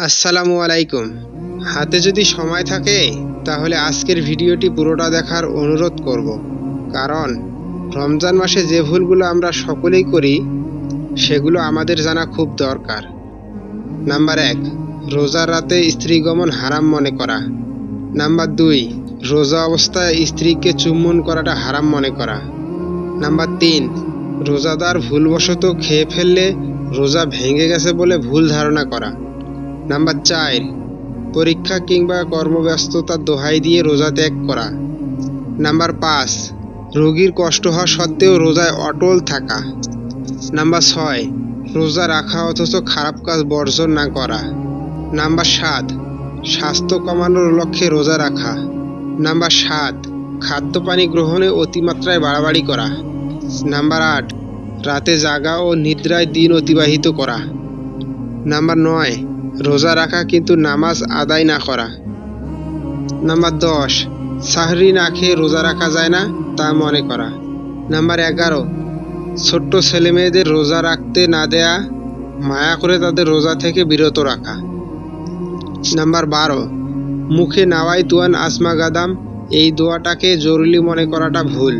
আসসালামু আলাইকুম। হাতে যদি সময় থাকে তাহলে আজকের ভিডিওটি পুরোটা দেখার অনুরোধ করব, কারণ রমজান মাসে যে ভুলগুলো আমরা সকলেই করি সেগুলো আমাদের জানা খুব দরকার। নাম্বার 1, রোজার রাতে স্ত্রীগমন হারাম মনে করা। নাম্বার 2, রোজা অবস্থায় স্ত্রীকে চুম্বন করাটা হারাম মনে করা। নাম্বার 3, রোজাদার ভুলবশত খেয়ে ফেললে রোজা ভেঙে গেছে বলে ভুল ধারণা করা। নাম্বার 4, পরীক্ষা কিংবা কর্মব্যস্ততার দোহাই দিয়ে রোজা ত্যাগ করা। নাম্বার 5, রোগীর কষ্ট হওয়া সত্ত্বেও রোজায় অটল থাকা। নাম্বার 6, রোজা রাখা অথচ খারাপ কাজ বর্জন না করা। নাম্বার 7, স্বাস্থ্য কমানোর লক্ষ্যে রোজা রাখা। নাম্বার 7, খাদ্য পানি গ্রহণে অতিমাত্রায় বাড়াবাড়ি করা। নাম্বার 8, রাতে জাগা ও নিদ্রায় দিন অতিবাহিত করা। নাম্বার 9, রোজা রাখা কিন্তু নামাজ আদায় না করা। নাম্বার 10, সাহরি না খেয়ে রোজা রাখা যায় না তা মনে করা। নাম্বার 11, ছোট্ট ছেলেমেয়েদের রোজা রাখতে না দেয়া, মায়া করে তাদের রোজা থেকে বিরত রাখা। নাম্বার 12, মুখে নাওয়াই তুয়ান আসমা গাদাম, এই দোয়াটাকে জরুরি মনে করাটা ভুল।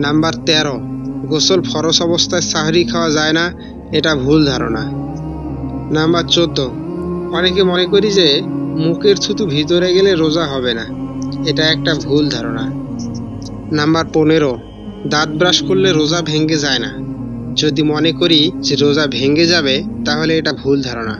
নাম্বার 13, গোসল ফরজ অবস্থায় সাহরি খাওয়া যায় না, এটা ভুল ধারণা। নাম্বার 14, অনেকে মনে করি যে মুখের থুতু ভিতরে গেলে রোজা হবে না, এটা একটা ভুল ধারণা। নাম্বার 15, দাঁত ব্রাশ করলে রোজা ভেঙে যায় না, যদি মনে করি যে রোজা ভেঙে যাবে তাহলে এটা ভুল ধারণা।